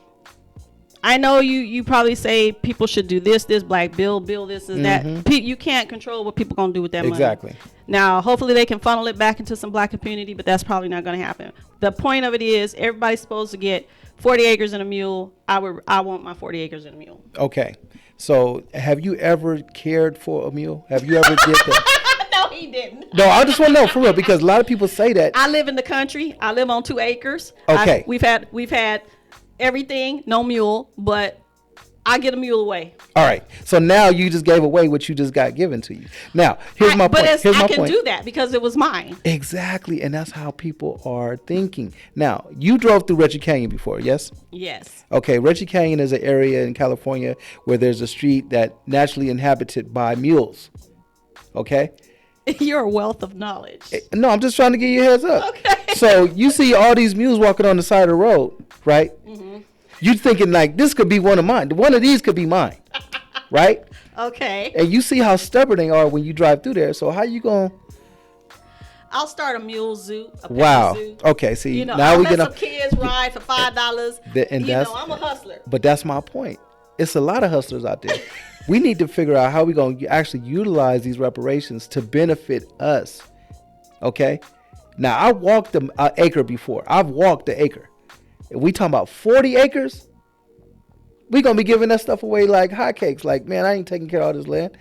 I know you probably say people should do this black bill this and that. You can't control what people going to do with that money. Exactly. Now, hopefully they can funnel it back into some black community, but that's probably not going to happen. The point of it is everybody's supposed to get 40 acres and a mule. I want my 40 acres and a mule. Okay. So have you ever cared for a mule? Have you ever did that? No, he didn't. No, I just want to know for real, because a lot of people say that. I live in the country. I live on 2 acres. Okay. We've had everything, no mule, but I get a mule away. All right. So now you just gave away what you just got given to you. Now, here's my point. I can do that because it was mine. Exactly. And that's how people are thinking. Now, you drove through Reggie Canyon before, yes? Yes. Okay. Reggie Canyon is an area in California where there's a street that naturally inhabited by mules. Okay. You're a wealth of knowledge. No, I'm just trying to give you a heads up. Okay. So you see all these mules walking on the side of the road, right? Mm-hmm. You thinking like this could be one of mine. One of these could be mine, right? Okay. And you see how stubborn they are when you drive through there. So how you gonna? I'll start a mule zoo. A Wow. zoo. Okay. See, You know, now I'll we let get some kids ride for $5. I'm a hustler. But that's my point. It's a lot of hustlers out there. We need to figure out how we're going to actually utilize these reparations to benefit us. Okay? Now, I walked an acre before. I've walked the acre. If we talking about 40 acres, we're going to be giving that stuff away like hotcakes. Like, man, I ain't taking care of all this land.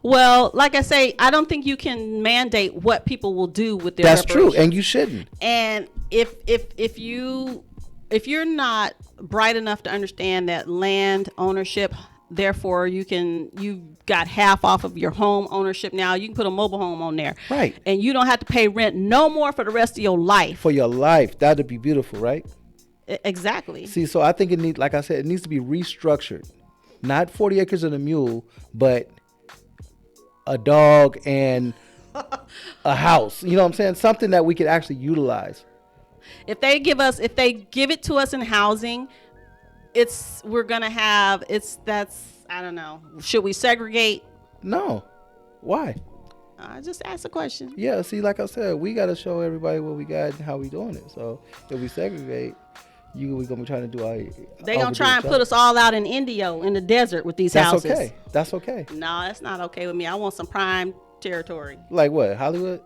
Well, like I say, I don't think you can mandate what people will do with their That's true, reparations. and you shouldn't. And if you're not bright enough to understand that land ownership, therefore you've got half off of your home ownership now, you can put a mobile home on there. Right. And you don't have to pay rent no more for the rest of your life. For your life. That'd be beautiful, right? Exactly. See, so I think it needs, like I said, it needs to be restructured. Not 40 acres and a mule, but a dog and a house. You know what I'm saying? Something that we could actually utilize. If they give it to us in housing, I don't know. Should we segregate? No. Why? I just asked a question. Yeah, see, like I said, we got to show everybody what we got and how we doing it. So if we segregate, we're going to be trying to do our... They going to try and put us all out in Indio, in the desert with these houses. Okay. That's okay. No, that's not okay with me. I want some prime territory. Like what? Hollywood?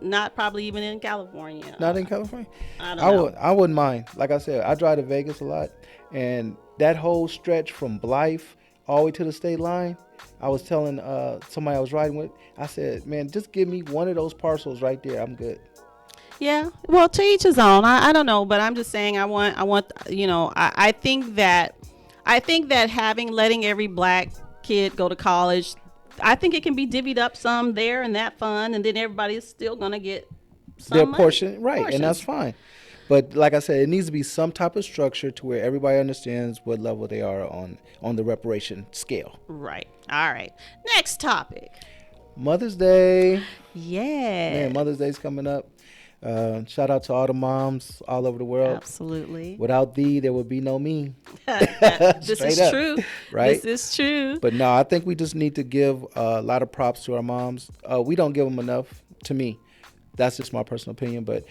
Not probably even in California. Not in California? I don't know. I wouldn't mind. Like I said, I drive to Vegas a lot, and that whole stretch from Blythe all the way to the state line, I was telling somebody I was riding with, I said, man, just give me one of those parcels right there. I'm good. Yeah. Well, to each his own. I don't know, but I'm just saying I think that letting every black kid go to college, I think it can be divvied up some there and that fund, and then everybody is still going to get their portion, right? And that's fine. But like I said, it needs to be some type of structure to where everybody understands what level they are on the reparation scale. Right. All right. Next topic. Mother's Day. Yeah. Man, Mother's Day's coming up. Shout out to all the moms all over the world. Absolutely. Without thee, there would be no me. This is true. Right? This is true. But no, I think we just need to give a lot of props to our moms. We don't give them enough, to me. That's just my personal opinion. But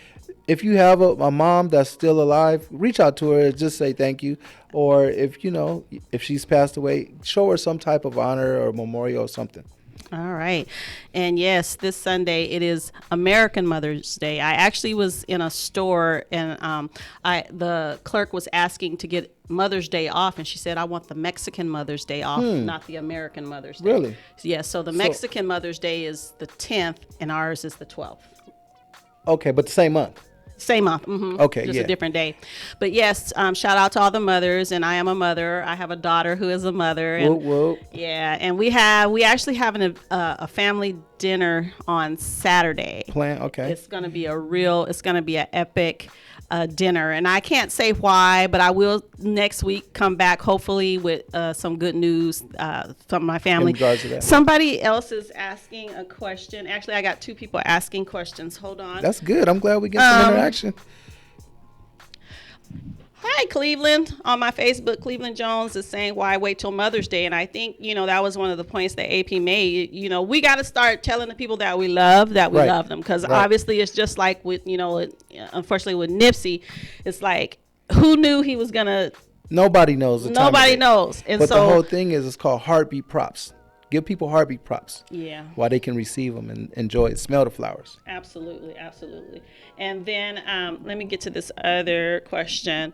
if you have a mom that's still alive, reach out to her, just say thank you. Or if she's passed away, show her some type of honor or memorial or something. All right. And yes, this Sunday it is American Mother's Day. I actually was in a store and the clerk was asking to get Mother's Day off, and she said, I want the Mexican Mother's Day off, not the American Mother's Day. Really? Yes, so the Mexican Mother's Day is the 10th and ours is the 12th. Okay, but the same month. Same month. Mm-hmm. Okay, just a different day. But yes, shout out to all the mothers, and I am a mother. I have a daughter who is a mother. And whoop, whoop. Yeah, and we actually having a family dinner on Saturday. Okay. It's gonna be an epic dinner, and I can't say why, but I will next week come back hopefully with some good news from my family. In regards to that. Somebody else is asking a question. Actually, I got two people asking questions. Hold on. That's good. I'm glad we get some interaction. Hi, Cleveland. On my Facebook, Cleveland Jones is saying, why wait till Mother's Day? And I think, that was one of the points that AP made. We got to start telling the people that we love love them. Because obviously it's just like with, unfortunately with Nipsey, it's like, who knew he was going to. Nobody knows. Nobody knows. And but the whole thing is, it's called heartbeat props. Give people heartbeat props. Yeah. While they can receive them and enjoy it. Smell the flowers. Absolutely. Absolutely. And then let me get to this other question.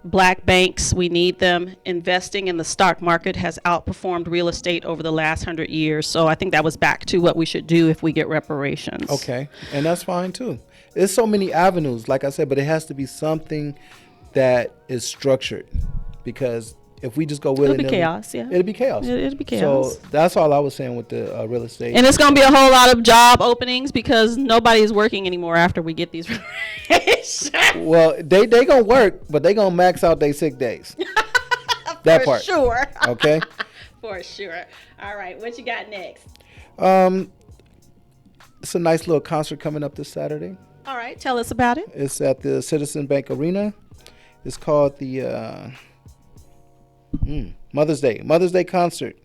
Black banks, we need them. Investing in the stock market has outperformed real estate over the last 100 years. So I think that was back to what we should do if we get reparations. Okay. And that's fine too. There's so many avenues, like I said, but it has to be something that is structured, because if we just go willy-nilly, it'll be chaos. Yeah, it'll be chaos. It'll be chaos. So that's all I was saying with the real estate. And it's going to be a whole lot of job openings because nobody is working anymore after we get these reparations. Well, they gonna work, but they gonna max out their sick days. That part. For sure. Okay. For sure. All right. What you got next? It's a nice little concert coming up this Saturday. All right, tell us about it. It's at the Citizen Bank Arena. It's called the Mother's Day concert.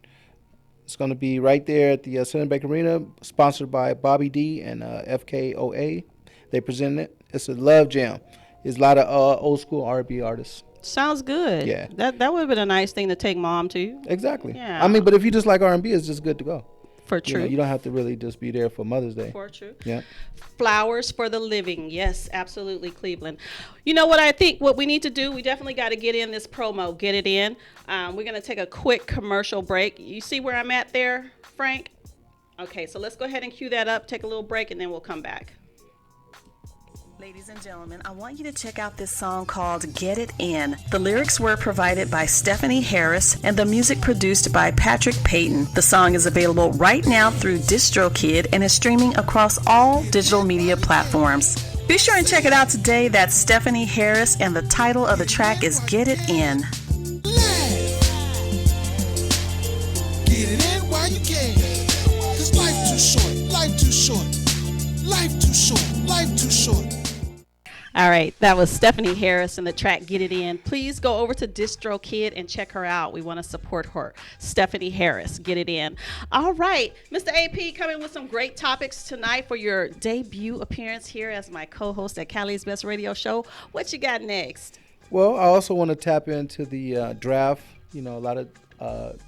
It's going to be right there at the Citizen Bank Arena, sponsored by Bobby D and FKOA. They present it. It's a love jam. There's a lot of old school R&B artists. Sounds good. Yeah. That would have been a nice thing to take mom to. Exactly. Yeah. I mean, but if you just like R&B, it's just good to go. For true. You don't have to really just be there for Mother's Day. For true. Yeah. Flowers for the living. Yes, absolutely, Cleveland. You know what I think what we need to do? We definitely got to get in this promo. Get it in. We're going to take a quick commercial break. You see where I'm at there, Frank? Okay, so let's go ahead and cue that up, take a little break, and then we'll come back. Ladies and gentlemen, I want you to check out this song called Get It In. The lyrics were provided by Stephanie Harris and the music produced by Patrick Payton. The song is available right now through DistroKid and is streaming across all digital media platforms. Be sure and check it out today. That's Stephanie Harris, and the title of the track is Get It In. Get it in while you can. 'Cause life too short, life too short, life too short, life too short. All right, that was Stephanie Harris and the track Get It In. Please go over to DistroKid and check her out. We want to support her. Stephanie Harris, Get It In. All right, Mr. AP coming with some great topics tonight for your debut appearance here as my co-host at Cali's Best Radio Show. What you got next? Well, I also want to tap into the draft. You know, a lot of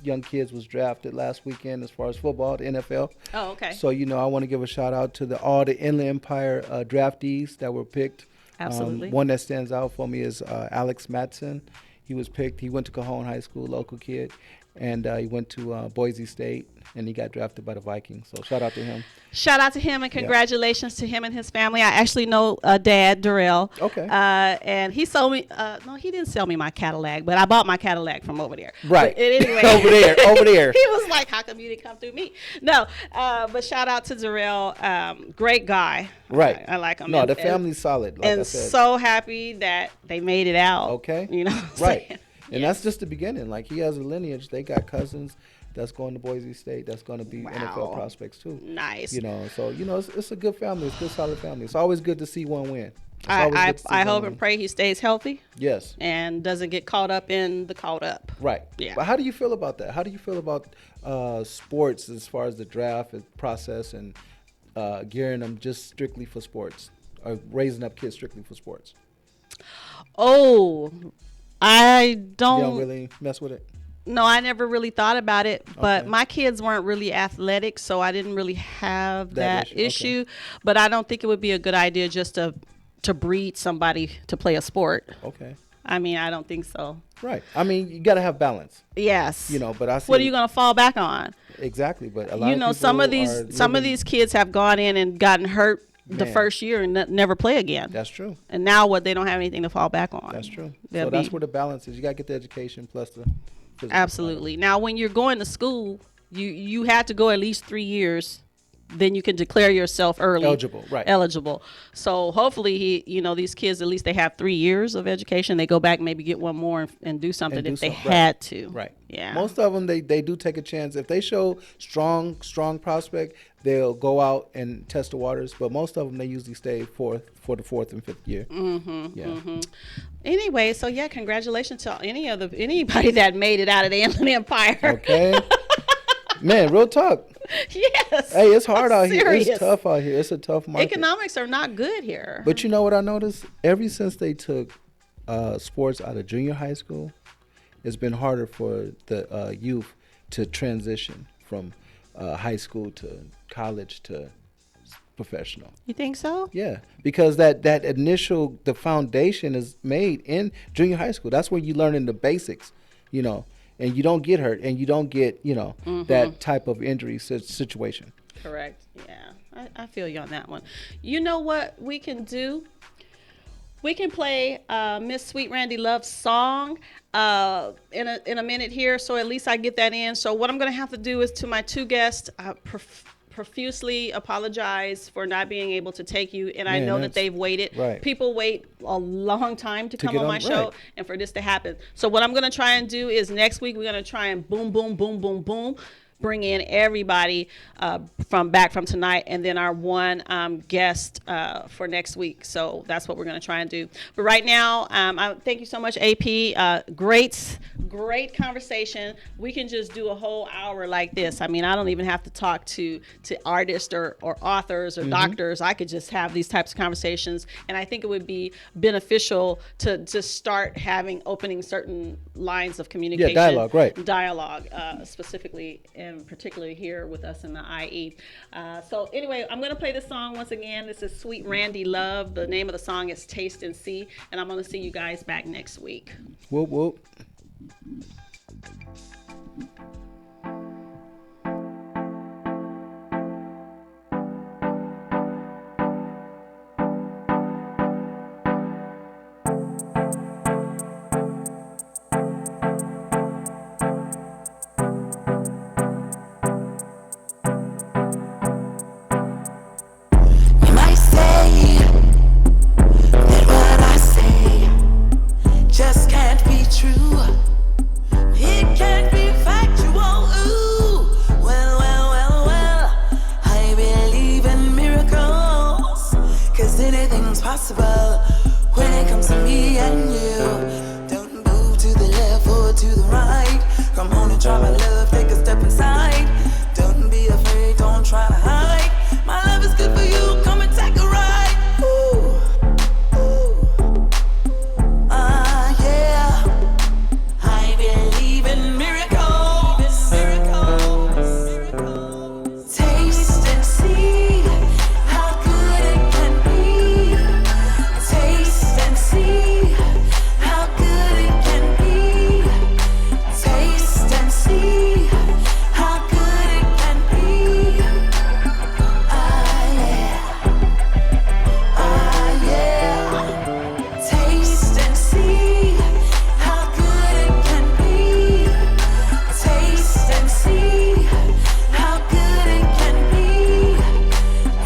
young kids was drafted last weekend as far as football, the NFL. Oh, okay. So, you know, I want to give a shout out to all the Inland Empire draftees that were picked. Absolutely. One that stands out for me is Alex Matson. He was picked. He went to Cajon High School, local kid, and he went to Boise State, and he got drafted by the Vikings. So shout out to him. Shout out to him and congratulations to him and his family. I actually know Dad, Darrell. Okay. And he sold me, no, he didn't sell me my Cadillac, but I bought my Cadillac from over there. Right. But anyway. over there. He was like, how come you didn't come through me? No, but shout out to Darrell. Great guy. Right. I like him. No, and, the family's solid, like I and said. so happy that they made it out. Okay. You know what I'm Right. saying? And that's just the beginning. Like, he has a lineage. They got cousins that's going to Boise State that's going to be NFL prospects too. Nice. You know, so, you know, it's a good family. It's a good, solid family. It's always good to see one win. I hope and pray he stays healthy. Yes. And doesn't get caught up in the caught up. Right. Yeah. But how do you feel about that? How do you feel about sports as far as the draft process and gearing them just strictly for sports, or raising up kids strictly for sports? Oh, I don't. You don't really mess with it? No, I never really thought about it, but Okay. my kids weren't really athletic, so I didn't really have that That issue. But I don't think it would be a good idea just to breed somebody to play a sport. Okay. I mean, I don't think so. Right. I mean, you got to have balance. Yes. You know, but I see. What are you going to fall back on? Exactly, but a lot You of know, people some of are these kids have gone in and gotten hurt the Man. first year and never play again. That's true. And now what? They don't have anything to fall back on. That's true. They'll So that's be- where the balance is. You got to get the education plus the physical. Absolutely. Now, when you're going to school, you had to go at least 3 years. Then you can declare yourself early Eligible, right. Eligible. So hopefully, these kids, at least they have 3 years of education. They go back, maybe get one more and do something And do if they something. had to. Right. Yeah. Most of them, they do take a chance. If they show strong prospect, they'll go out and test the waters. But most of them, they usually stay for the fourth and fifth year. Mm-hmm. Yeah. Mm-hmm. Anyway, so yeah, congratulations to anybody that made it out of the Inland Empire. Okay. Man, real talk. Yes. Hey, it's hard out here. serious. It's tough out here. It's a tough market. Economics are not good here. But you know what I noticed? Ever since they took sports out of junior high school, it's been harder for the youth to transition from high school to college to professional. You think so? Yeah, because that initial, the foundation is made in junior high school. That's where you learn the basics, and you don't get hurt and you don't get, that type of injury situation. Correct. Yeah, I feel you on that one. You know what we can do? We can play Miss Sweet Randy Love's song in a minute here, so at least I get that in. So what I'm going to have to do is, to my two guests, profusely apologize for not being able to take you, and I know that they've waited. Right. People wait a long time to come get on my on, show, right. and for this to happen. So what I'm going to try and do is next week we're going to try and boom, boom, boom, boom, boom. bring in everybody from tonight, and then our one guest for next week. So that's what we're going to try and do. But right now, thank you so much, AP. Great conversation. We can just do a whole hour like this. I mean, I don't even have to talk to artists or authors or doctors. I could just have these types of conversations, and I think it would be beneficial to start opening certain lines of communication. Yeah, dialogue, right. Dialogue, specifically and particularly here with us in the IE. So anyway, I'm going to play this song once again. This is Sweet Randy Love. The name of the song is Taste and See, and I'm going to see you guys back next week. Whoop, whoop. You might say that what I say just can't be true. It can't be factual. Ooh, well, I believe in miracles, 'cause anything's possible when it comes to me and you. Don't move to the left or to the right. Come on and try my love, take a step inside. Don't be afraid, don't try to hide. My love is good for you, come and take a ride. Ooh, yeah. I believe in miracles. Taste and see how good it can be. Taste and see how good it can be. Taste and see how good it can be. Yeah. Taste and see how good it can be. Taste and see how good it can be.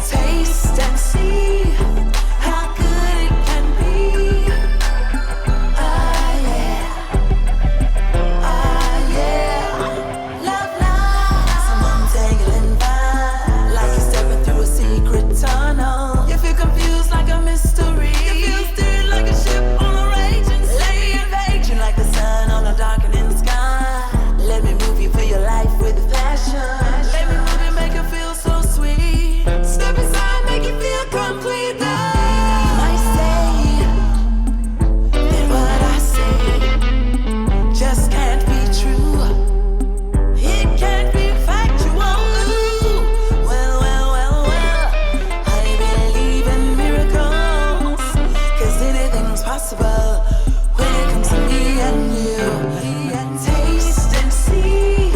Taste and see how good it can be. Love lies, some untangling vibe, like you're stepping through a secret tunnel. You feel confused like a mystery. You feel stirred like a ship on a raging sea. Let me invade you like the sun on a darkening sky. Let me move you for your life with passion. Let me move you, make you feel so sweet. Step inside, make you feel complete. You might say that what I say just can't be true. It can't be factual. Ooh, well, I believe in miracles, 'cause anything's possible when it comes to me and you. Taste and see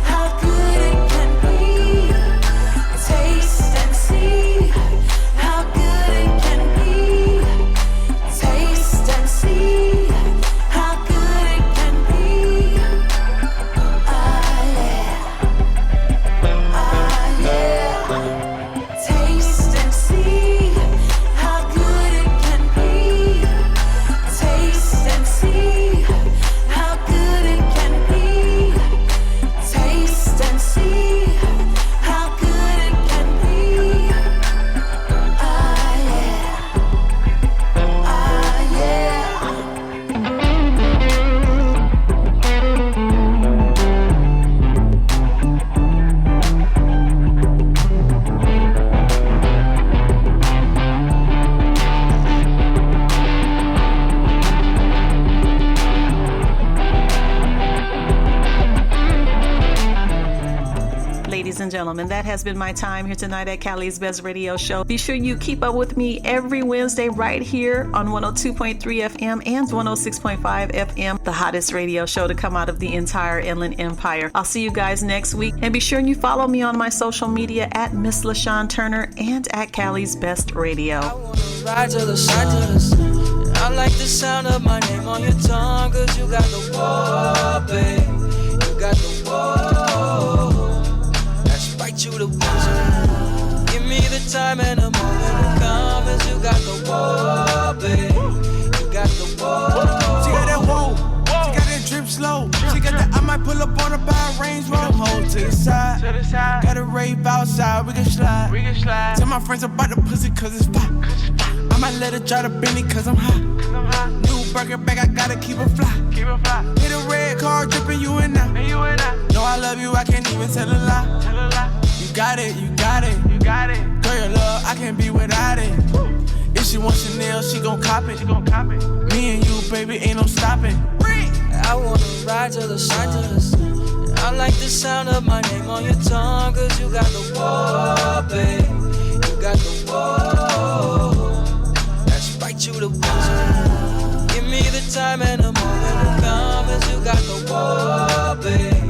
how good it can be. Taste and see how good it can be. Taste and see how good it can be. Taste and see how good it can be. Taste and see how good it can be. Taste and see how good it can be. Ladies and gentlemen, that has been my time here tonight at Cali's Best Radio Show. Be sure you keep up with me every Wednesday right here on 102.3 FM and 106.5 FM, the hottest radio show to come out of the entire Inland Empire. I'll see you guys next week, and be sure you follow me on my social media at Miss LaShawn Turner and at Cali's Best Radio. Ride to the sun. I like the sound of my name on your tongue, 'cause you got the whoa, babe. You got the whoa. That's right, you the one. Give me the time and the moment will come, as you got the whoa, babe. You got the whoa. She got that whoa. She got that drip slow. She got that I might might pull up on a by Range Rover. Hold to the side. Got a rave outside, we can slide. Tell my friends about the pussy cause it's fly. I might let her drive the Bentley cause I'm hot. New burger bag, I gotta keep it fly. Hit a red car, dripping you in there. Know I love you, I can't even tell a lie. You got it, you got it. Girl, your love, I can't be without it. If she wants Chanel, she gon' cop it. Me and you, baby, ain't no stopping. I wanna ride to the sun. I like the sound of my name on your tongue, cause you got the whoa, babe. You got the whoa. That's right, you the one. Give me the time and the moment to come, cause you got the whoa, babe.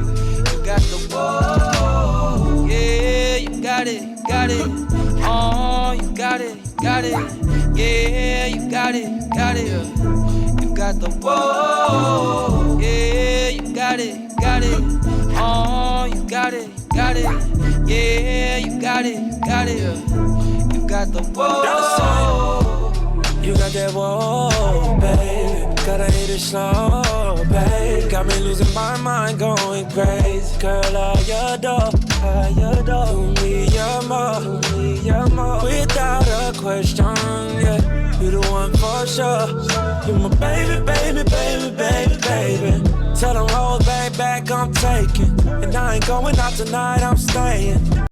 You got the whoa. Yeah, you got it, you got it. Oh, you got it, you got it. Yeah, you got it, you got it. You got the whoa. Yeah, you got it, you got it. Oh, you got it, you got it. Yeah, you got it, you got it. You got the whoa. You got that whoa, baby. Gotta hit it slow, babe. Got me losing my mind, going crazy. Girl, I adore. Do me your more, without a question, yeah. You the one for sure. You my baby, baby, baby, baby, baby. Tell them hoes back, I'm taking. And I ain't going out tonight, I'm staying.